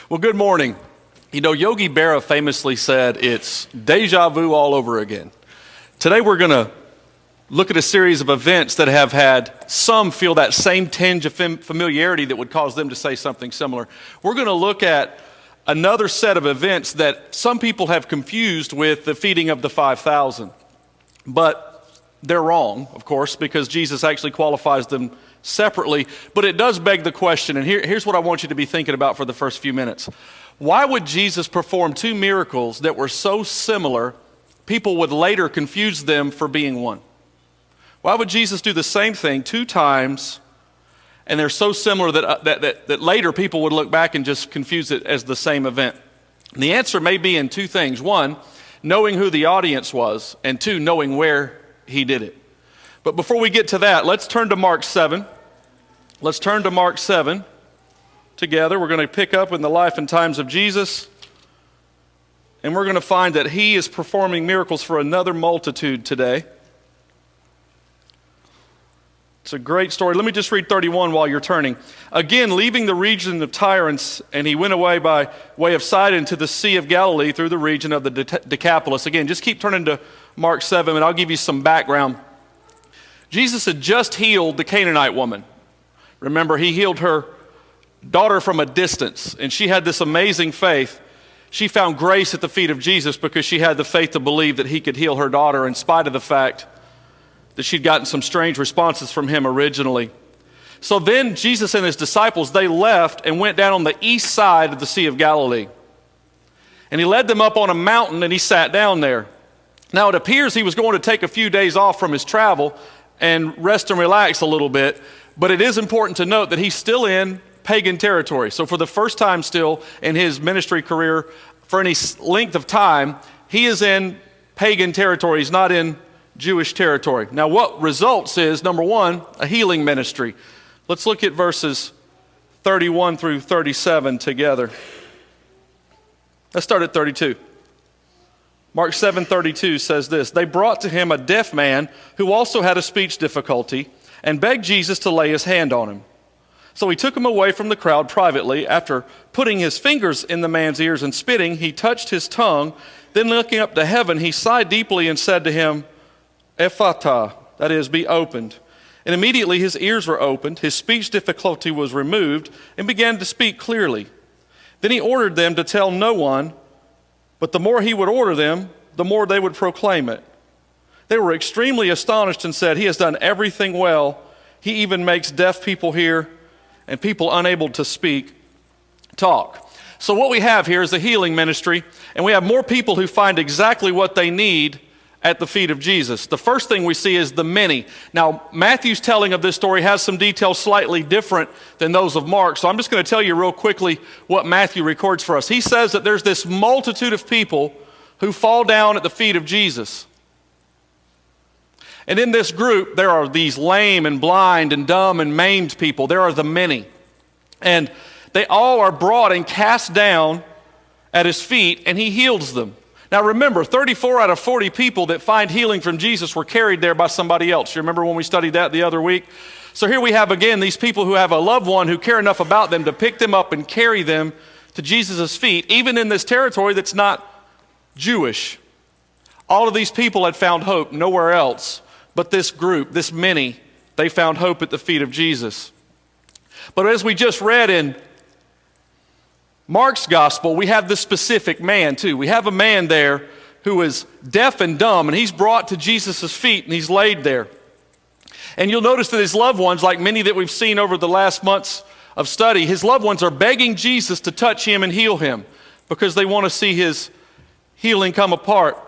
Well, good morning. You know, Yogi Berra famously said it's deja vu all over again. Today we're going to look at a series of events that have had some feel that same tinge of familiarity that would cause them to say something similar. We're going to look at another set of events that some people have confused with the feeding of the 5,000. But they're wrong, of course, because Jesus actually qualifies them separately. But it does beg the question, and here's what I want you to be thinking about for the first few minutes. Why would Jesus perform two miracles that were so similar, people would later confuse them for being one? Why would Jesus do the same thing two times, and they're so similar that later people would look back and just confuse it as the same event? And the answer may be in two things. One, knowing who the audience was, and two, knowing where he did it. But before we get to that, let's turn to Mark 7. Let's turn to Mark 7 together. We're going to pick up in the life and times of Jesus, and we're going to find that he is performing miracles for another multitude today. It's a great story. Let me just read 31 while you're turning. Again, leaving the region of Tyre, and he went away by way of Sidon to the Sea of Galilee through the region of the Decapolis. Again, just keep turning to Mark 7, and I'll give you some background. Jesus had just healed the Canaanite woman. Remember, he healed her daughter from a distance, and she had this amazing faith. She found grace at the feet of Jesus because she had the faith to believe that he could heal her daughter in spite of the fact that she'd gotten some strange responses from him originally. So then Jesus and his disciples, they left and went down on the east side of the Sea of Galilee. And he led them up on a mountain, and he sat down there. Now it appears he was going to take a few days off from his travel and rest and relax a little bit. But it is important to note that he's still in pagan territory. So for the first time still in his ministry career, for any length of time, he is in pagan territory. He's not in Jewish territory. Now what results is, number one, a healing ministry. Let's look at verses 31 through 37 together. Let's start at 32. Mark 7:32 says this: They brought to him a deaf man who also had a speech difficulty and begged Jesus to lay his hand on him. So he took him away from the crowd privately. After putting his fingers in the man's ears and spitting, he touched his tongue. Then looking up to heaven, he sighed deeply and said to him, Ephata, that is, be opened. And immediately his ears were opened, his speech difficulty was removed, and began to speak clearly. Then he ordered them to tell no one, but the more he would order them, the more they would proclaim it. They were extremely astonished and said, He has done everything well. He even makes deaf people hear and people unable to speak talk. So what we have here is a healing ministry, and we have more people who find exactly what they need at the feet of Jesus. The first thing we see is the many. Now, Matthew's telling of this story has some details slightly different than those of Mark, so I'm just going to tell you real quickly what Matthew records for us. He says that there's this multitude of people who fall down at the feet of Jesus. And in this group, there are these lame and blind and dumb and maimed people. There are the many. And they all are brought and cast down at his feet, and he heals them. Now remember, 34 out of 40 people that find healing from Jesus were carried there by somebody else. You remember when we studied that the other week? So here we have again these people who have a loved one who care enough about them to pick them up and carry them to Jesus' feet, even in this territory that's not Jewish. All of these people had found hope nowhere else. But this group, this many, they found hope at the feet of Jesus. But as we just read in Mark's gospel, we have this specific man too. We have a man there who is deaf and dumb, and he's brought to Jesus' feet, and he's laid there. And you'll notice that his loved ones, like many that we've seen over the last months of study, his loved ones are begging Jesus to touch him and heal him because they want to see his healing come about.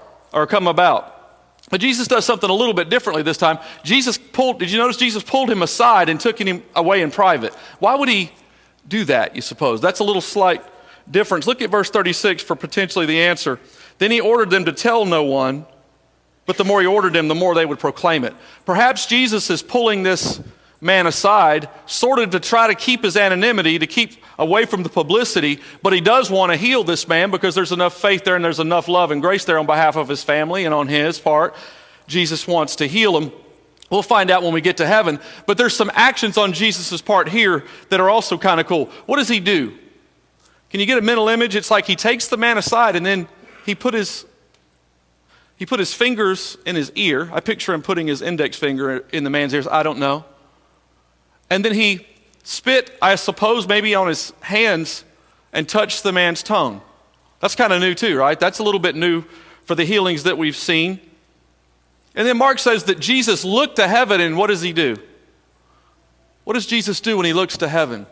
But Jesus does something a little bit differently this time. Did you notice Jesus pulled him aside and took him away in private? Why would he do that, you suppose? That's a little slight difference. Look at verse 36 for potentially the answer. Then he ordered them to tell no one, but the more he ordered them, the more they would proclaim it. Perhaps Jesus is pulling this man aside, sort of to try to keep his anonymity, to keep away from the publicity, but he does want to heal this man because there's enough faith there and there's enough love and grace there on behalf of his family and on his part. Jesus wants to heal him. We'll find out when we get to heaven, but there's some actions on Jesus' part here that are also kind of cool. What does he do? Can you get a mental image? It's like he takes the man aside and then he put his fingers in his ear. I picture him putting his index finger in the man's ears. I don't know. And then he spit, I suppose, maybe on his hands and touched the man's tongue. That's kind of new too, right? That's a little bit new for the healings that we've seen. And then Mark says that Jesus looked to heaven, and what does he do? What does Jesus do when he looks to heaven?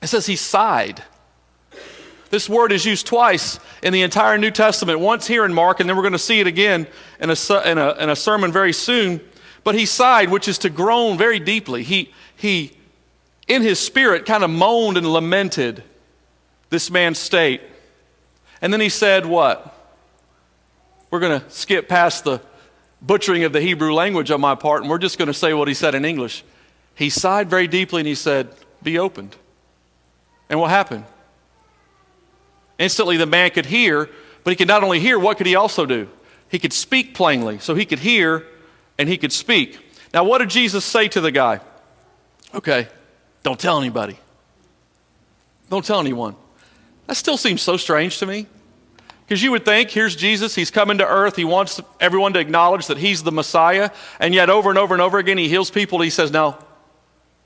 It says he sighed. This word is used twice in the entire New Testament, once here in Mark, and then we're going to see it again in a sermon very soon. But he sighed, which is to groan very deeply. He in his spirit, kind of moaned and lamented this man's state. And then he said what? We're going to skip past the butchering of the Hebrew language on my part, and we're just going to say what he said in English. He sighed very deeply and he said, "Be opened." And what happened? Instantly the man could hear, but he could not only hear, what could he also do? He could speak plainly. So he could hear and he could speak. Now what did Jesus say to the guy? Okay, don't tell anybody. Don't tell anyone. That still seems so strange to me. Because you would think, here's Jesus, he's coming to earth, he wants everyone to acknowledge that he's the Messiah, and yet over and over and over again he heals people. He says, no,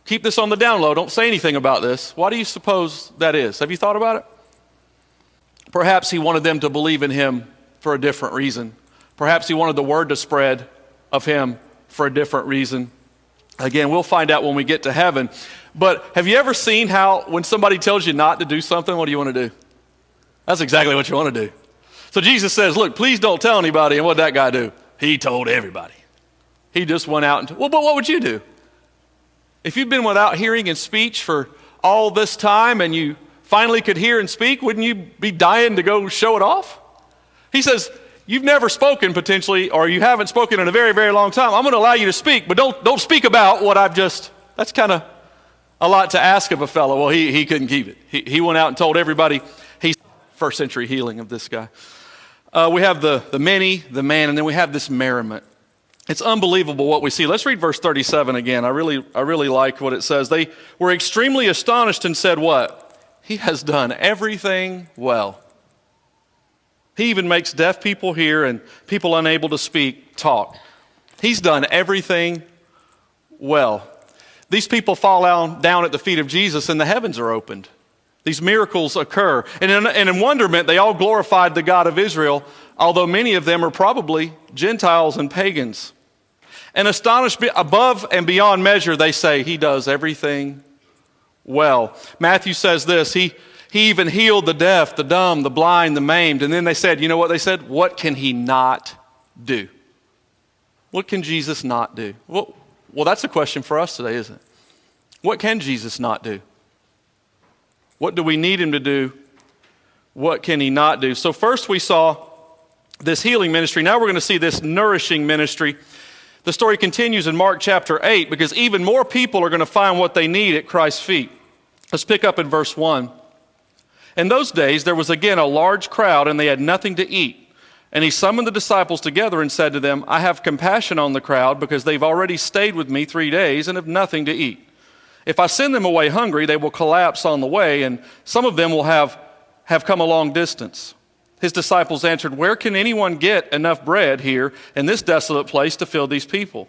keep this on the down low, don't say anything about this. Why do you suppose that is? Have you thought about it? Perhaps he wanted them to believe in him for a different reason. Perhaps he wanted the word to spread of him for a different reason. Again, we'll find out when we get to heaven. But have you ever seen how when somebody tells you not to do something, what do you want to do? That's exactly what you want to do. So Jesus says, look, please don't tell anybody. And what did that guy do? He told everybody. He just went out and, well, but what would you do? If you've been without hearing and speech for all this time and you finally could hear and speak, wouldn't you be dying to go show it off? He says, you've never spoken potentially, or you haven't spoken in a very, very long time. I'm going to allow you to speak, but don't speak about what I've just, that's kind of a lot to ask of a fellow. Well, he couldn't keep it. He went out and told everybody. He's first century healing of this guy. We have the many, the man, and then we have this merriment. It's unbelievable what we see. Let's read verse 37 again. I really like what it says. They were extremely astonished and said what? He has done everything well. He even makes deaf people hear and people unable to speak talk. He's done everything well. These people fall down at the feet of Jesus and the heavens are opened. These miracles occur. And in wonderment, they all glorified the God of Israel, although many of them are probably Gentiles and pagans. And astonished above and beyond measure, they say, he does everything well. Matthew says this, he even healed the deaf, the dumb, the blind, the maimed. And then they said, you know what they said? What can he not do? What can Jesus not do? Well, that's a question for us today, isn't it? What can Jesus not do? What do we need him to do? What can he not do? So first we saw this healing ministry. Now we're going to see this nourishing ministry. The story continues in Mark chapter 8 because even more people are going to find what they need at Christ's feet. Let's pick up in verse 1. In those days there was again a large crowd and they had nothing to eat. And he summoned the disciples together and said to them, I have compassion on the crowd because they've already stayed with me 3 days and have nothing to eat. If I send them away hungry, they will collapse on the way, and some of them will have come a long distance. His disciples answered, where can anyone get enough bread here in this desolate place to fill these people?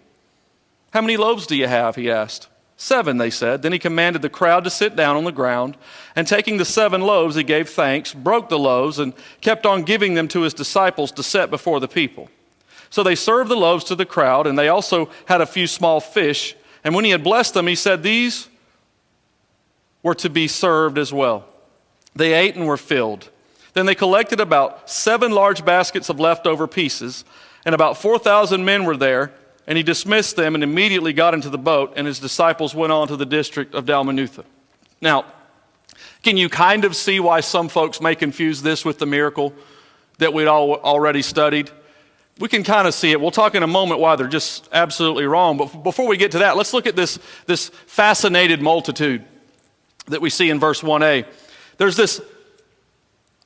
How many loaves do you have? He asked. 7, they said. Then he commanded the crowd to sit down on the ground, and taking the 7 loaves, he gave thanks, broke the loaves, and kept on giving them to his disciples to set before the people. So they served the loaves to the crowd, and they also had a few small fish. And when he had blessed them, he said, these were to be served as well. They ate and were filled. Then they collected about 7 large baskets of leftover pieces, and about 4,000 men were there, and he dismissed them and immediately got into the boat, and his disciples went on to the district of Dalmanutha. Now, can you kind of see why some folks may confuse this with the miracle that we'd already studied? We can kind of see it. We'll talk in a moment why they're just absolutely wrong. But before we get to that, let's look at this fascinated multitude that we see in verse 1a. There's this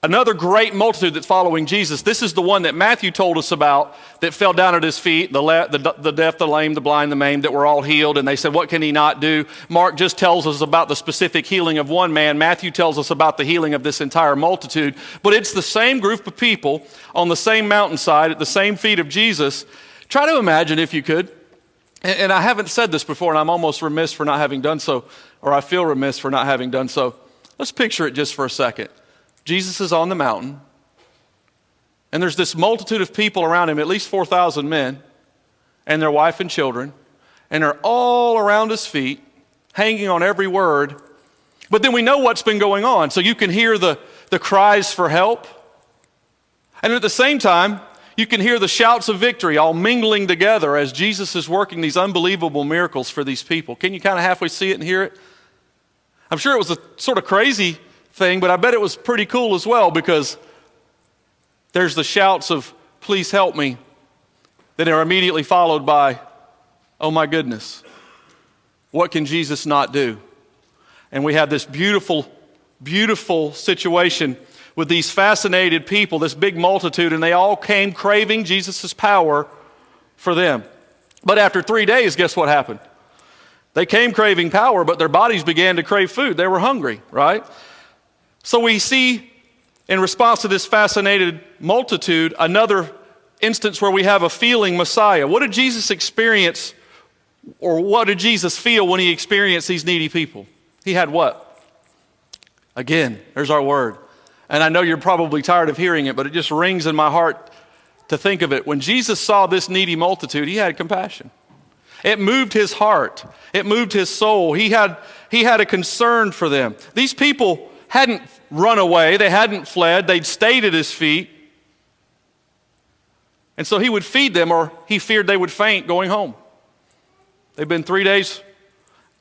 Another great multitude that's following Jesus. This is the one that Matthew told us about that fell down at his feet, the deaf, the lame, the blind, the maimed, that were all healed. And they said, what can he not do? Mark just tells us about the specific healing of one man. Matthew tells us about the healing of this entire multitude. But it's the same group of people on the same mountainside at the same feet of Jesus. Try to imagine, if you could, and I haven't said this before, and I'm almost remiss for not having done so, or I feel remiss for not having done so. Let's picture it just for a second. Jesus is on the mountain, and there's this multitude of people around him, at least 4,000 men, and their wife and children, and they're all around his feet, hanging on every word. But then we know what's been going on, so you can hear the cries for help, and at the same time, you can hear the shouts of victory all mingling together as Jesus is working these unbelievable miracles for these people. Can you kind of halfway see it and hear it? I'm sure it was a sort of crazy thing, but I bet it was pretty cool as well, because there's the shouts of, please help me, that are immediately followed by, oh my goodness, what can Jesus not do? And we have this beautiful, beautiful situation with these fascinated people, this big multitude, and they all came craving Jesus' power for them. But after 3 days, guess what happened? They came craving power, but their bodies began to crave food. They were hungry, right? So we see, in response to this fascinated multitude, another instance where we have a feeling Messiah. What did Jesus experience, or what did Jesus feel when he experienced these needy people? He had what? Again, there's our word. And I know you're probably tired of hearing it, but it just rings in my heart to think of it. When Jesus saw this needy multitude, he had compassion. It moved his heart. It moved his soul. He had a concern for them. These people hadn't run away. They hadn't fled. They'd stayed at his feet. And so he would feed them, or he feared they would faint going home. They've been 3 days.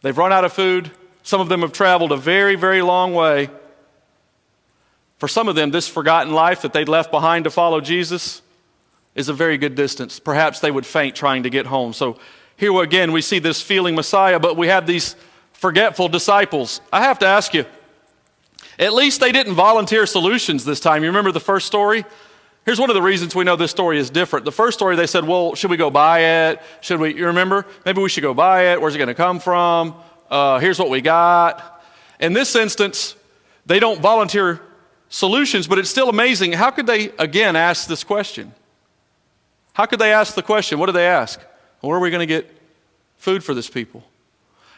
They've run out of food. Some of them have traveled a very, very long way. For some of them, this forgotten life that they'd left behind to follow Jesus is a very good distance. Perhaps they would faint trying to get home. So here again, we see this feeling Messiah, but we have these forgetful disciples. I have to ask you, at least they didn't volunteer solutions this time. You remember the first story? Here's one of the reasons we know this story is different. The first story, they said, well, should we go buy it? You remember? Maybe we should go buy it. Where's it going to come from? Here's what we got. In this instance, they don't volunteer solutions, but it's still amazing. How could they, again, ask this question? How could they ask the question? What did they ask? Where are we going to get food for this people?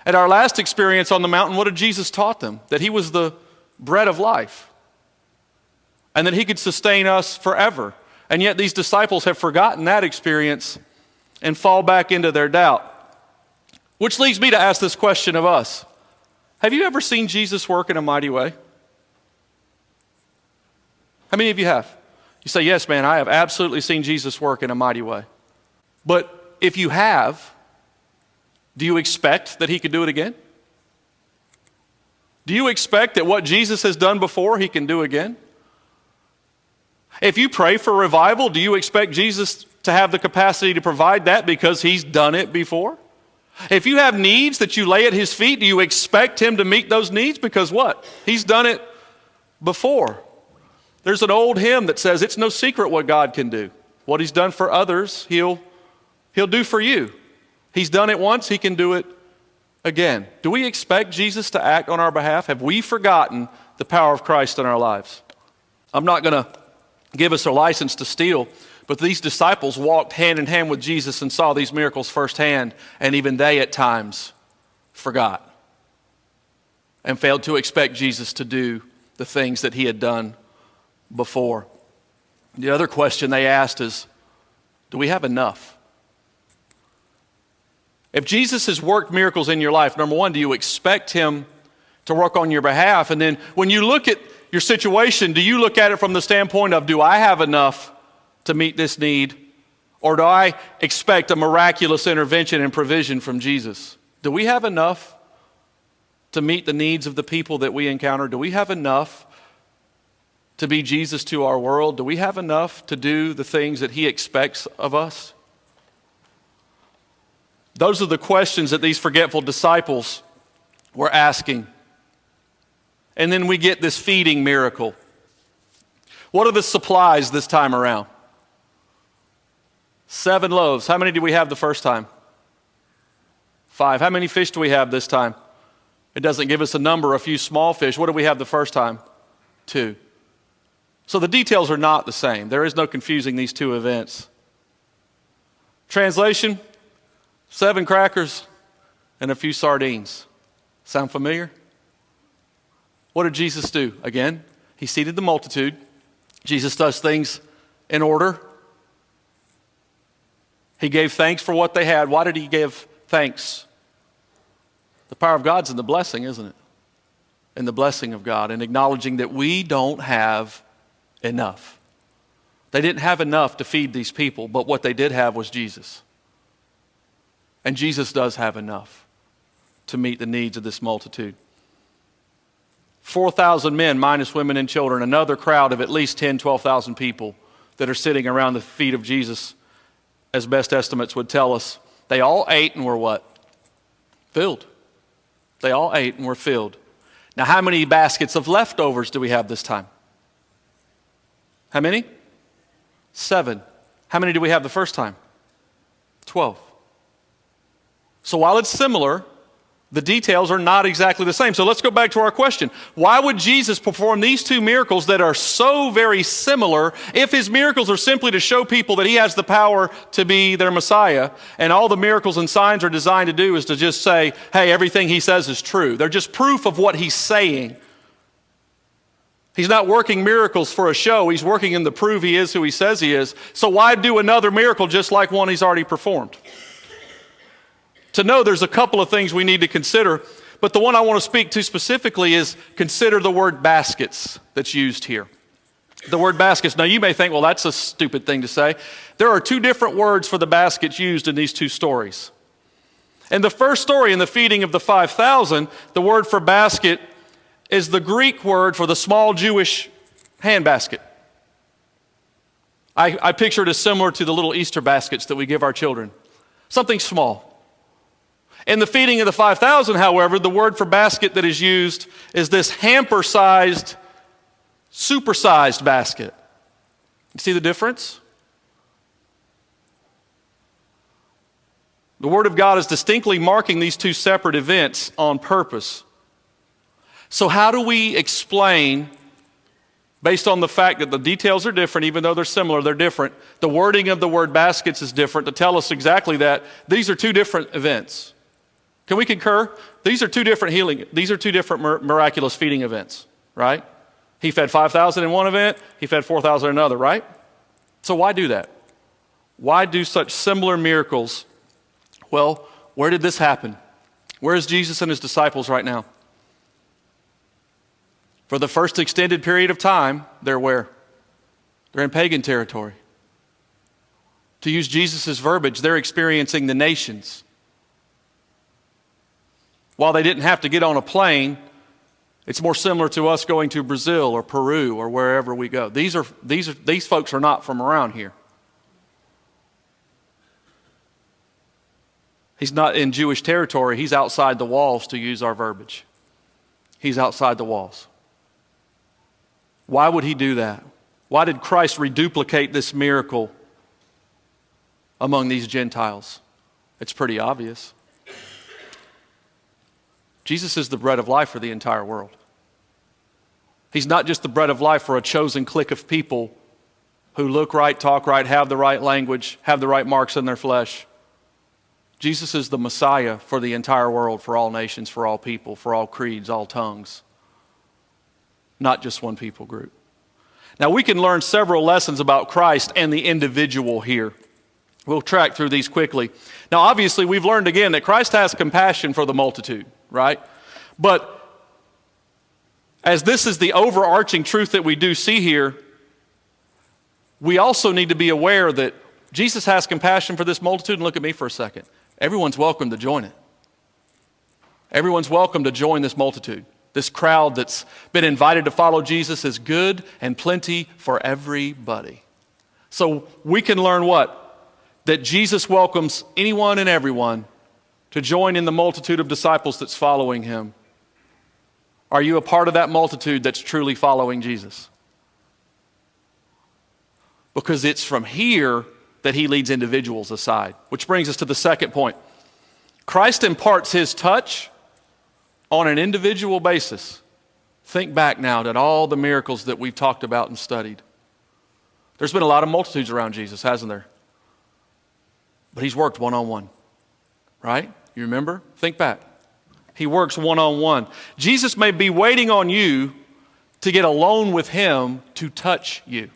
At our last experience on the mountain, what did Jesus taught them? That he was the bread of life, and that he could sustain us forever. And yet these disciples have forgotten that experience and fall back into their doubt. Which leads me to ask this question of us. Have you ever seen Jesus work in a mighty way? How many of you have? You say, yes, man, I have absolutely seen Jesus work in a mighty way. But if you have, do you expect that he could do it again? Do you expect that what Jesus has done before, he can do again? If you pray for revival, do you expect Jesus to have the capacity to provide that because he's done it before? If you have needs that you lay at his feet, do you expect him to meet those needs? Because what? He's done it before. There's an old hymn that says, it's no secret what God can do. What he's done for others, he'll do for you. He's done it once, he can do it again. Do we expect Jesus to act on our behalf? Have we forgotten the power of Christ in our lives? I'm not going to give us a license to steal, but these disciples walked hand in hand with Jesus and saw these miracles firsthand, and even they at times forgot and failed to expect Jesus to do the things that he had done before. The other question they asked is, do we have enough? If Jesus has worked miracles in your life, number one, do you expect him to work on your behalf? And then when you look at your situation, do you look at it from the standpoint of, do I have enough to meet this need? Or do I expect a miraculous intervention and provision from Jesus? Do we have enough to meet the needs of the people that we encounter? Do we have enough to be Jesus to our world? Do we have enough to do the things that he expects of us? Those are the questions that these forgetful disciples were asking. And then we get this feeding miracle. What are the supplies this time around? 7 loaves. How many did we have the first time? 5. How many fish do we have this time? It doesn't give us a number, a few small fish. What did we have the first time? 2. So the details are not the same. There is no confusing these two events. Translation, 7 crackers and a few sardines. Sound familiar? What did Jesus do? Again, he seated the multitude. Jesus does things in order. He gave thanks for what they had. Why did he give thanks? The power of God's in the blessing, isn't it? In the blessing of God and acknowledging that we don't have enough. They didn't have enough to feed these people, but what they did have was Jesus. And Jesus does have enough to meet the needs of this multitude. 4,000 men minus women and children, another crowd of at least 10, 12,000 people that are sitting around the feet of Jesus, as best estimates would tell us. They all ate and were what? Filled. They all ate and were filled. Now, how many baskets of leftovers do we have this time? How many? 7. How many do we have the first time? 12. So while it's similar, the details are not exactly the same. So let's go back to our question. Why would Jesus perform these 2 miracles that are so very similar if his miracles are simply to show people that he has the power to be their Messiah, and all the miracles and signs are designed to do is to just say, hey, everything he says is true. They're just proof of what he's saying. He's not working miracles for a show. He's working them to prove he is who he says he is. So why do another miracle just like one he's already performed? To know there's a couple of things we need to consider, but the one I want to speak to specifically is consider the word baskets that's used here. The word baskets. Now you may think, well, that's a stupid thing to say. There are 2 different words for the baskets used in these 2 stories. In the first story, in the feeding of the 5,000, the word for basket is the Greek word for the small Jewish hand basket. I picture it as similar to the little Easter baskets that we give our children. Something small. In the feeding of the 5,000, however, the word for basket that is used is this hamper-sized, supersized basket. You see the difference? The Word of God is distinctly marking these 2 separate events on purpose. So how do we explain, based on the fact that the details are different, even though they're similar, they're different, the wording of the word baskets is different to tell us exactly that these are 2 different events? Can we concur? These are 2 different miraculous feeding events, right? He fed 5,000 in one event, he fed 4,000 in another, right? So why do that? Why do such similar miracles? Well, where did this happen? Where is Jesus and his disciples right now? For the first extended period of time, they're where? They're in pagan territory. To use Jesus' verbiage, they're experiencing the nations. While they didn't have to get on a plane, it's more similar to us going to Brazil or Peru or wherever we go. These folks are not from around here. He's not in Jewish territory. He's outside the walls, to use our verbiage. He's outside the walls. Why would he do that? Why did Christ reduplicate this miracle among these Gentiles? It's pretty obvious. Jesus is the bread of life for the entire world. He's not just the bread of life for a chosen clique of people who look right, talk right, have the right language, have the right marks in their flesh. Jesus is the Messiah for the entire world, for all nations, for all people, for all creeds, all tongues. Not just one people group. Now we can learn several lessons about Christ and the individual here. We'll track through these quickly. Now obviously we've learned again that Christ has compassion for the multitude, right? But as this is the overarching truth that we do see here, we also need to be aware that Jesus has compassion for this multitude. And look at me for a second. Everyone's welcome to join it. Everyone's welcome to join this multitude. This crowd that's been invited to follow Jesus is good and plenty for everybody. So we can learn what? That Jesus welcomes anyone and everyone to join in the multitude of disciples that's following him. Are you a part of that multitude that's truly following Jesus? because it's from here that he leads individuals aside. Which brings us to the second point. Christ imparts his touch on an individual basis. Think back now to all the miracles that we've talked about and studied. There's been a lot of multitudes around Jesus, hasn't there? But he's worked one-on-one, right? You remember? Think back. He works one-on-one. Jesus may be waiting on you to get alone with him to touch you.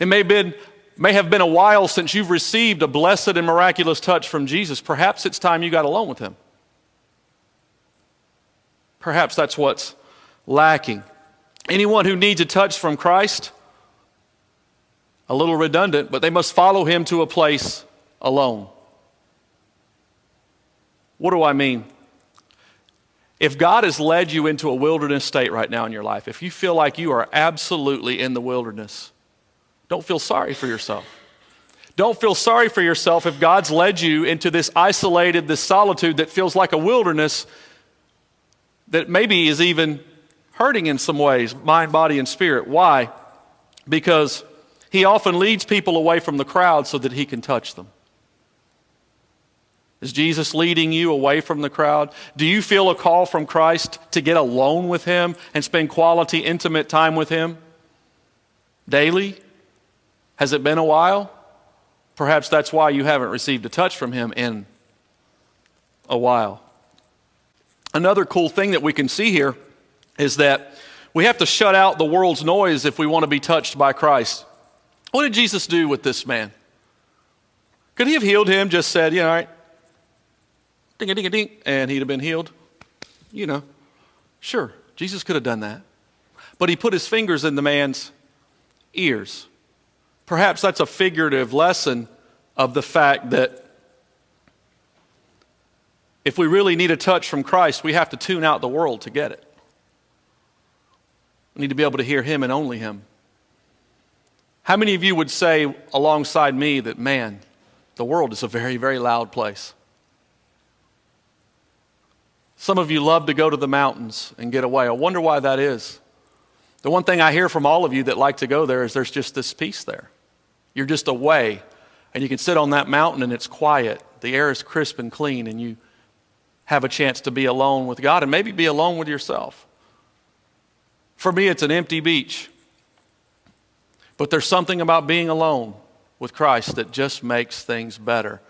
It may have been a while since you've received a blessed and miraculous touch from Jesus. Perhaps it's time you got alone with him. Perhaps that's what's lacking. Anyone who needs a touch from Christ, a little redundant, but they must follow him to a place alone. What do I mean? If God has led you into a wilderness state right now in your life, if you feel like you are absolutely in the wilderness, don't feel sorry for yourself. Don't feel sorry for yourself if God's led you into this isolated, this solitude that feels like a wilderness that maybe is even hurting in some ways, mind, body, and spirit. Why? Because he often leads people away from the crowd so that he can touch them. Is Jesus leading you away from the crowd? Do you feel a call from Christ to get alone with him and spend quality, intimate time with him daily? Has it been a while? Perhaps that's why you haven't received a touch from him in a while. Another cool thing that we can see here is that we have to shut out the world's noise if we want to be touched by Christ. What did Jesus do with this man? Could he have healed him, just said, all right, ding-a-ding-a-ding, and he'd have been healed? Sure, Jesus could have done that. But he put his fingers in the man's ears. Perhaps that's a figurative lesson of the fact that if we really need a touch from Christ, we have to tune out the world to get it. We need to be able to hear him and only him. How many of you would say alongside me that, man, the world is a very, very loud place? Some of you love to go to the mountains and get away. I wonder why that is. The one thing I hear from all of you that like to go there is there's just this peace there. You're just away, and you can sit on that mountain and it's quiet. The air is crisp and clean, and you have a chance to be alone with God and maybe be alone with yourself. For me, it's an empty beach. But there's something about being alone with Christ that just makes things better.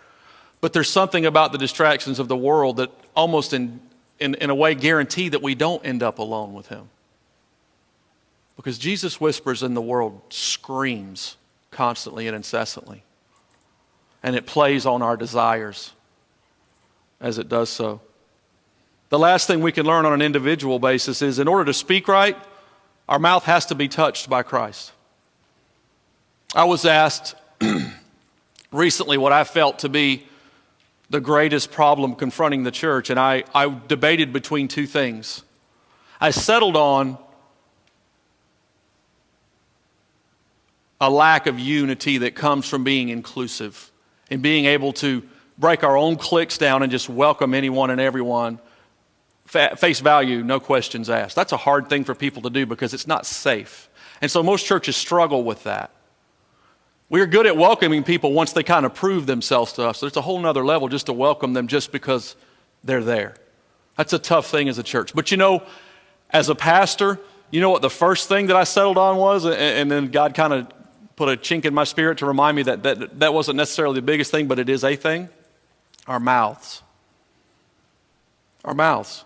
But there's something about the distractions of the world that almost in a way guarantee that we don't end up alone with him. Because Jesus whispers and the world screams constantly and incessantly. And it plays on our desires as it does so. The last thing we can learn on an individual basis is in order to speak right, our mouth has to be touched by Christ. I was asked recently what I felt to be the greatest problem confronting the church, and I debated between two things. I settled on a lack of unity that comes from being inclusive and being able to break our own cliques down and just welcome anyone and everyone. Face value, no questions asked. That's a hard thing for people to do because it's not safe. And so most churches struggle with that. We're good at welcoming people once they kind of prove themselves to us. So it's a whole nother level just to welcome them just because they're there. That's a tough thing as a church. But as a pastor, what the first thing that I settled on was, and then God kind of put a chink in my spirit to remind me that wasn't necessarily the biggest thing, but it is a thing. Our mouths. Our mouths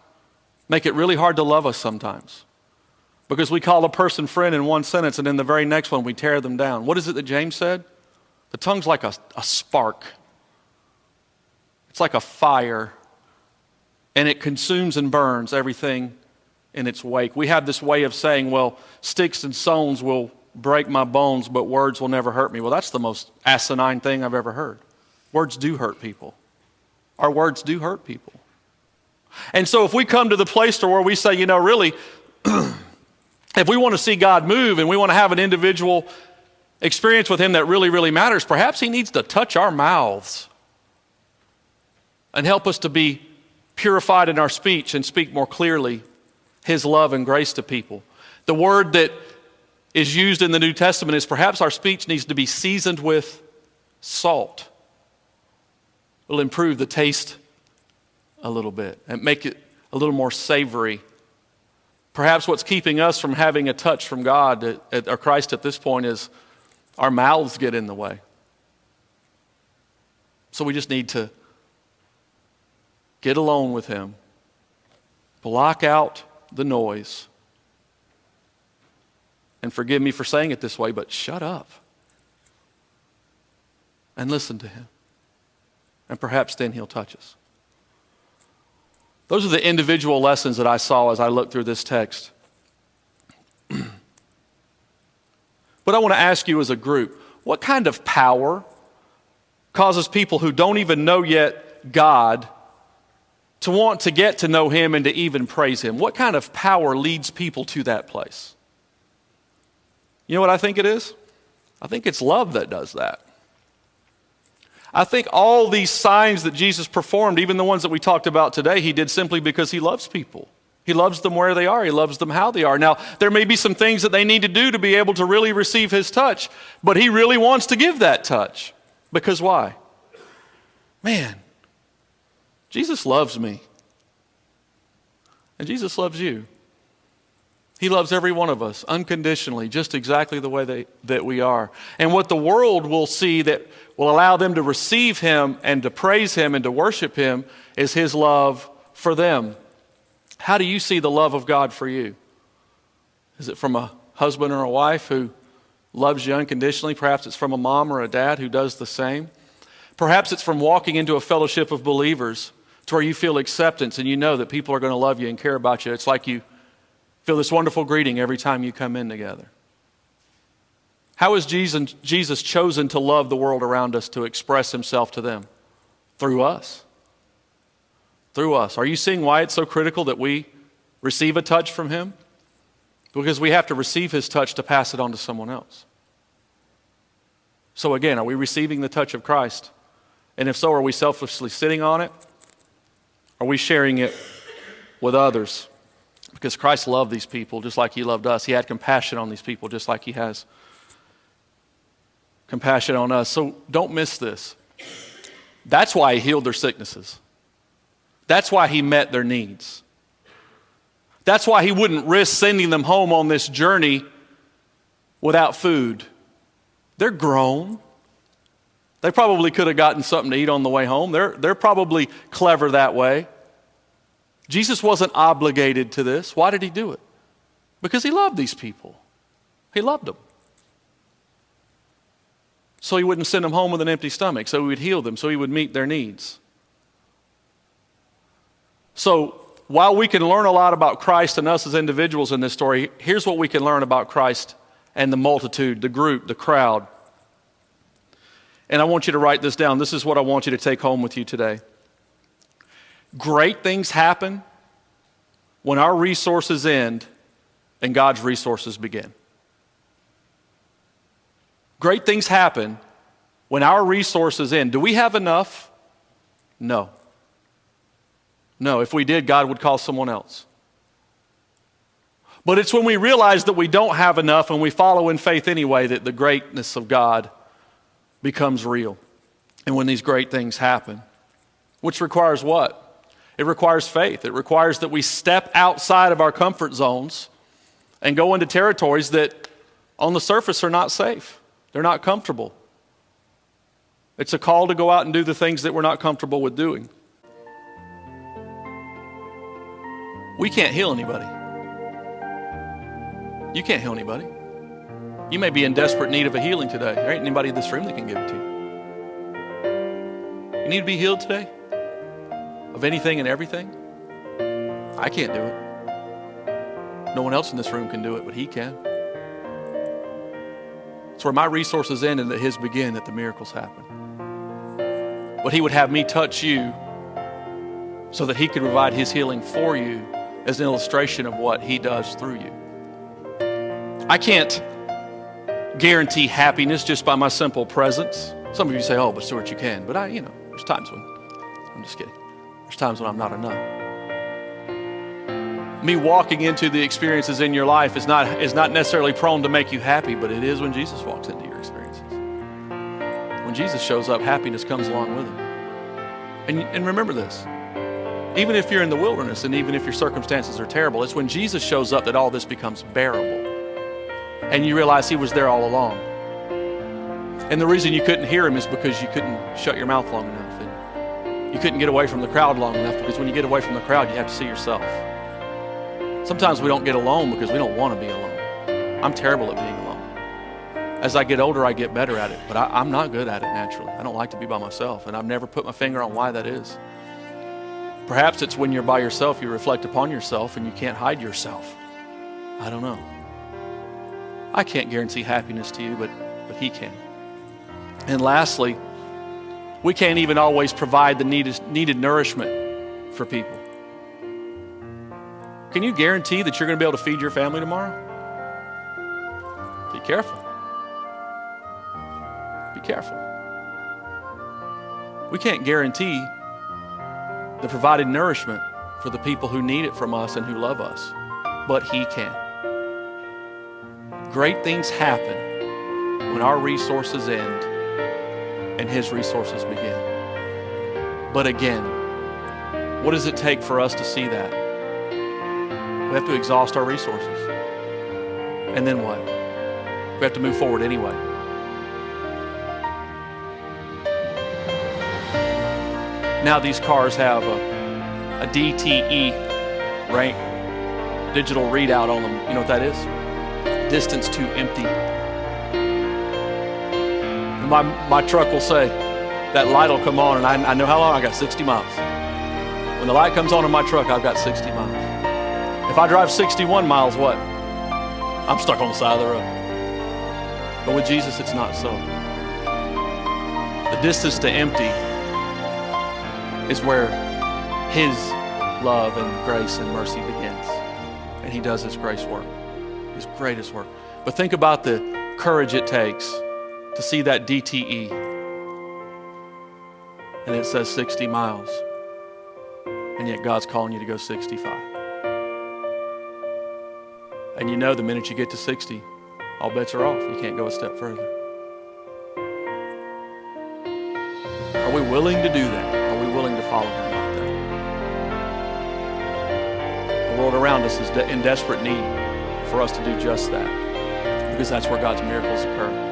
make it really hard to love us sometimes. Because we call a person friend in one sentence, and in the very next one we tear them down. What is it that James said? The tongue's like a spark. It's like a fire, and it consumes and burns everything in its wake. We have this way of saying, well, sticks and stones will break my bones, but words will never hurt me. Well, that's the most asinine thing I've ever heard. Words do hurt people. Our words do hurt people. And so if we come to the place to where we say, really, if we want to see God move and we want to have an individual experience with him that really, really matters, perhaps he needs to touch our mouths and help us to be purified in our speech and speak more clearly his love and grace to people. The word that is used in the New Testament is perhaps our speech needs to be seasoned with salt. It'll improve the taste a little bit and make it a little more savory. Perhaps what's keeping us from having a touch from God or Christ at this point is our mouths get in the way. So we just need to get alone with him, block out the noise, and forgive me for saying it this way, but shut up and listen to him. And perhaps then he'll touch us. Those are the individual lessons that I saw as I looked through this text. But I want to ask you as a group, what kind of power causes people who don't even know yet God to want to get to know him and to even praise him? What kind of power leads people to that place? You know what I think it is? I think it's love that does that. I think all these signs that Jesus performed, even the ones that we talked about today, he did simply because he loves people. He loves them where they are. He loves them how they are. Now, there may be some things that they need to do to be able to really receive his touch, but he really wants to give that touch. Because why? Man, Jesus loves me. And Jesus loves you. He loves every one of us unconditionally, just exactly the way that we are. And what the world will see that will allow them to receive him and to praise him and to worship him is his love for them. How do you see the love of God for you? Is it from a husband or a wife who loves you unconditionally? Perhaps it's from a mom or a dad who does the same. Perhaps it's from walking into a fellowship of believers to where you feel acceptance and you know that people are going to love you and care about you. It's like you feel this wonderful greeting every time you come in together. How has Jesus chosen to love the world around us, to express himself to them? Through us. Through us. Are you seeing why it's so critical that we receive a touch from him? Because we have to receive his touch to pass it on to someone else. So again, are we receiving the touch of Christ? And if so, are we selflessly sitting on it? Are we sharing it with others? Because Christ loved these people just like he loved us. He had compassion on these people just like he has compassion on us. So don't miss this. That's why he healed their sicknesses. That's why he met their needs. That's why he wouldn't risk sending them home on this journey without food. They're grown. They probably could have gotten something to eat on the way home. They're probably clever that way. Jesus wasn't obligated to this. Why did he do it? Because he loved these people. He loved them. So he wouldn't send them home with an empty stomach. So he would heal them. So he would meet their needs. So while we can learn a lot about Christ and us as individuals in this story, here's what we can learn about Christ and the multitude, the group, the crowd. And I want you to write this down. This is what I want you to take home with you today. Great things happen when our resources end and God's resources begin. Great things happen when our resources end. Do we have enough? No. No, if we did, God would call someone else. But it's when we realize that we don't have enough and we follow in faith anyway that the greatness of God becomes real. And when these great things happen, which requires what? It requires faith. It requires that we step outside of our comfort zones and go into territories that on the surface are not safe. They're not comfortable. It's a call to go out and do the things that we're not comfortable with doing. We can't heal anybody. You can't heal anybody. You may be in desperate need of a healing today. There ain't anybody in this room that can give it to you. You need to be healed today? Of anything and everything? I can't do it. No one else in this room can do it, but he can. It's where my resources end and that his begin, that the miracles happen. But he would have me touch you so that he could provide his healing for you as an illustration of what he does through you. I can't guarantee happiness just by my simple presence. Some of you say, oh, but Stuart, you can. But there's times when, I'm just kidding. There's times when I'm not enough. Me walking into the experiences in your life is not necessarily prone to make you happy, but it is when Jesus walks into your experiences. When Jesus shows up, happiness comes along with him. And remember this, even if you're in the wilderness and even if your circumstances are terrible, it's when Jesus shows up that all this becomes bearable. And you realize he was there all along. And the reason you couldn't hear him is because you couldn't shut your mouth long enough. And you couldn't get away from the crowd long enough, because when you get away from the crowd, you have to see yourself. Sometimes we don't get alone because we don't want to be alone. I'm terrible at being alone. As I get older, I get better at it, but I'm not good at it naturally. I don't like to be by myself, and I've never put my finger on why that is. Perhaps it's when you're by yourself, you reflect upon yourself and you can't hide yourself. I don't know. I can't guarantee happiness to you, but he can. And lastly, we can't even always provide the needed nourishment for people. Can you guarantee that you're going to be able to feed your family tomorrow? Be careful. Be careful. We can't guarantee the provided nourishment for the people who need it from us and who love us, but he can. Great things happen when our resources end and his resources begin. But again, what does it take for us to see that? We have to exhaust our resources. And then what? We have to move forward anyway. Now these cars have a DTE rank digital readout on them. You know what that is? Distance to empty. And my truck will say, that light will come on, and I know how long. I got 60 miles. When the light comes on in my truck, I've got 60 miles. If I drive 61 miles, what? I'm stuck on the side of the road. But with Jesus, it's not so. The distance to empty is where his love and grace and mercy begins. And he does his grace work, his greatest work. But think about the courage it takes to see that DTE. And it says 60 miles. And yet God's calling you to go 65. And you know the minute you get to 60, all bets are off. You can't go a step further. Are we willing to do that? Are we willing to follow him out there? The world around us is in desperate need for us to do just that, because that's where God's miracles occur.